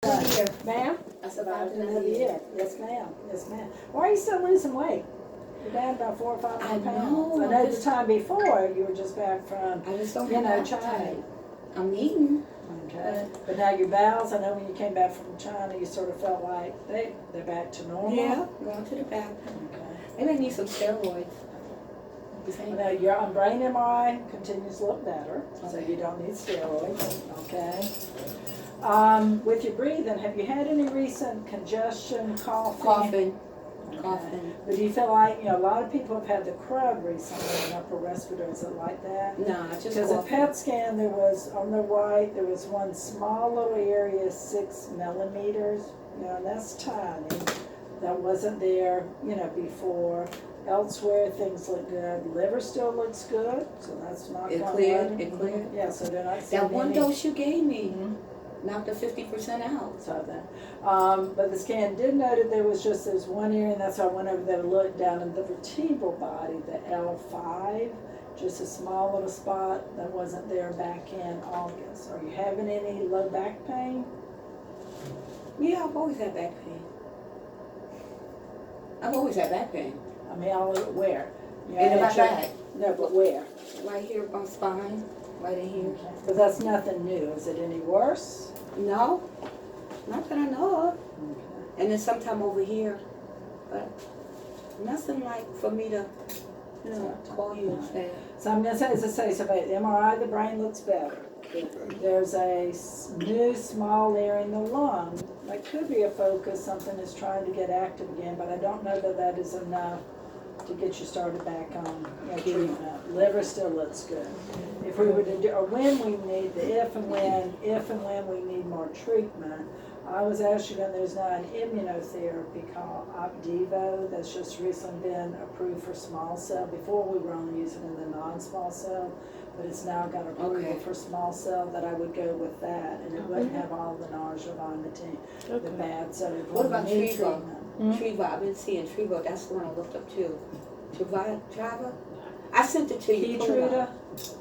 Ma'am? I Survived survived another another year. year. Yes, ma'am. Yes, ma'am. Why are you still losing weight? You're down about 4 or 5 I pounds. know, I know the just- time before you were just back from, I just don't you have know, appetite. China. I'm eating. Okay. But now your bowels, I know when you came back from China, you sort of felt like they're back to normal. Yeah, going to the bathroom. Okay. Maybe I need some steroids. Now your brain MRI continues to look better, so you don't need steroids. Okay. With your breathing, have you had any recent congestion, coughing? Coughing. But do you feel like, a lot of people have had the crud recently in upper respiratory, is it like that? Nah, just Because a coughing. PET scan, there was, on the right, there was one small little area, 6 millimeters, and that's tiny. That wasn't there, before. Elsewhere, things look good. Liver still looks good, so that's not It going cleared, on. it cleared. Yeah, so they're not seeing That one any- dose you gave me Mhm. knocked the 50% out. So that, but the scan did note that there's one area, and that's why I went over there to look down in the vertebral body, the L5, just a small little spot that wasn't there back in August. Are you having any low back pain? Yeah, I've always had back pain. I've always had back pain. I mean, all over where? In my back. No, but where? Right here, my spine. Right in here. Because that's nothing new. Is it any worse? No, not that I know of. Okay. And then sometime over here, but nothing like for me to, call you and say. So I'm gonna say, as I say, so the MRI, the brain looks better. There's a new small area in the lung that could be a focus, something is trying to get active again, but I don't know that that is enough to get you started back on, treatment. Liver still looks good. If we were to do, or when we need, if and when we need more treatment, I was actually going, there's now an immunotherapy called Opdivo that's just recently been approved for small cell. Before we were only using it in the non-small cell, but it's now got approval Okay. for small cell that I would go with that, and it wouldn't have all the nausea, vomiting, the bad, so if What we about need Trevo? treatment. Triva, I've been seeing Triva. That's the one I looked up too. Triva? I sent it to you. Pull it up.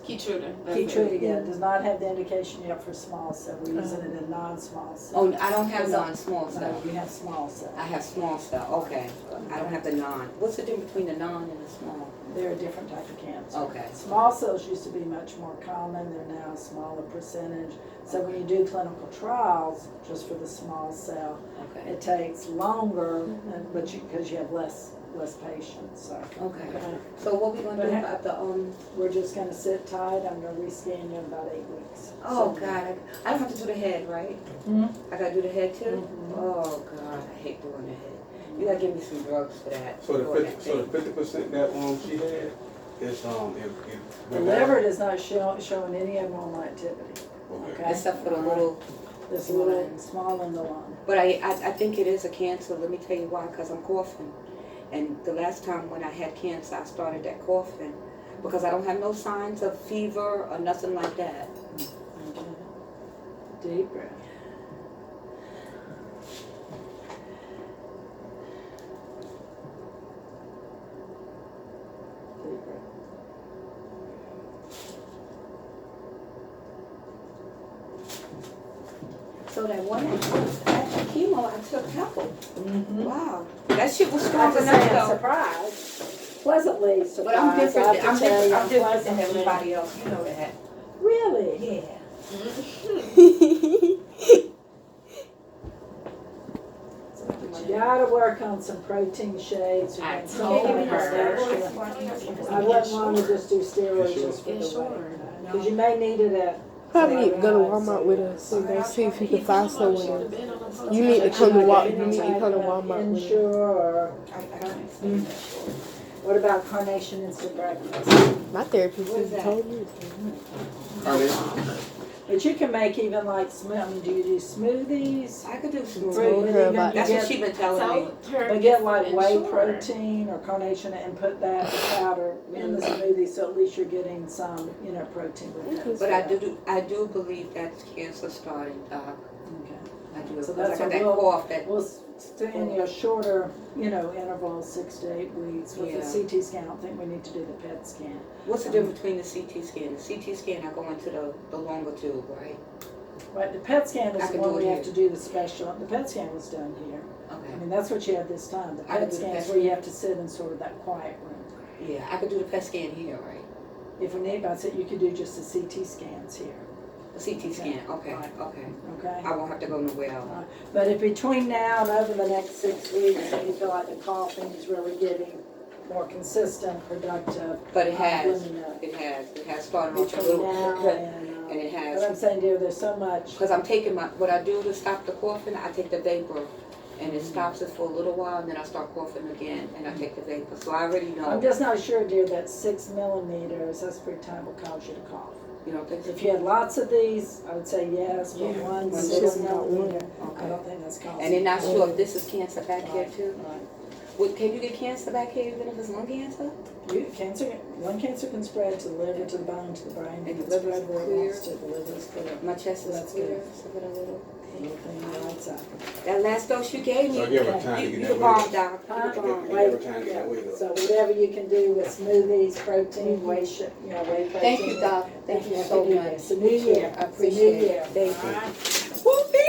Keytruda. Keytruda, yeah, does not have the indication yet for small cell, we're using it in non-small cell. Oh, I don't have non-small No, cell. you have small cell. I have small cell. Okay. I don't have the non. What's the difference between the non and the small? They're a different type of cancer. Okay. Small cells used to be much more common, they're now a smaller percentage. So when you do clinical trials, just for the small cell, Okay. it takes longer, but because you have less patients, so. Okay. So what we gonna do about the We're just gonna sit tight, I'm gonna rescan you in about 8 weeks. Oh So- God, I don't have to do the head, right? Mhm. I gotta do the head too? Mhm. Oh God, I hate doing the head. You gotta give me some drugs for that. So the doing that 50% that she had is The liver is not showing any abnormal activity, okay? Except for the little, This little small in the lung. but I think it is a cancer. Let me tell you why, because I'm coughing. And the last time when I had cancer, I started that coughing because I don't have no signs of fever or nothing like that. Okay. Deep breath. Deep breath. So that one after chemo, I took couple. Mm-hmm. Wow, that shit was I strong have to say I'm enough though. surprised, pleasantly surprised. But I'm different. I have to I'm tell different. you, I'm different than pleasantly- everybody else. You know that. Really? Yeah. You gotta work on some protein shakes. I and told something her. extra. I wouldn't want to just do steroids just for the weight. Because you may need it at. Probably need to go to Walmart with us and go see if you can find somewhere. You need to come to Walmart. You need to come to Walmart with us. Ensure or what about carnation instant breakfast? My therapist What is just that? told me. But you can make even like do you do smoothies? I could do some. Fruit, her even about That's you what get- she been telling me. But get like whey protein or carnation and put that powder in the smoothie, so at least you're getting some, protein with that. But I do believe that's cancer starting, Doc. Okay. I do. So Because that's I got what that we'll- cough that. We'll stay in your shorter, interval, 6 to 8 weeks. With the Yeah. CT scan, I don't think we need to do the PET scan. What's the difference between the CT scan? The CT scan, I go into the longer tube, right? Right, the PET scan I is the can one do it we have here. to do the special, the PET scan was done here. Okay. I mean, that's what you had this time. The I can PET do the scan is PET where you scan. have to sit in sort of that quiet room. Yeah, I could do the PET scan here, right? If we need, I said you could do just the CT scans here, A CT scan, okay, Right. okay. okay? I won't have to go nowhere else. But if between now and over the next 6 weeks, you feel like the coughing is really getting more consistent, productive. But it has, let me know. it has started off a Between little, now and it but has. I'm saying, dear, there's so much. Because I'm taking what I do to stop the coughing, I take the vapor, and it stops it for a little while, and then I start coughing again, and I take the vapor, so I already I'm know. just not sure, dear, that 6 millimeters, that's pretty time will cause you to cough. You don't think so? If you had lots of these, I would say yes, but Yeah. one One 6 little millimeter, one. I don't think that's causing. And they're not sure if this is cancer back here Right, too? right. Can you get cancer back here even if it's lung cancer? Lung cancer can spread to the liver, to the bone, to the brain. And It the can liver's spread where it clear? wants to. The liver is clear. My chest is That's clear, good. except for the little. Little thing on the right side. That last dose you gave me, So I give her time to you get the that bomb, weight. doc. Huh? You the bomb. Give her time to get that weight up. So whatever you can do with smoothies, protein, whey, whey protein. Thank you, doc. Thank you so much. It's a new year. I It's a new appreciate it. year. Thank you. All right? Whoopee!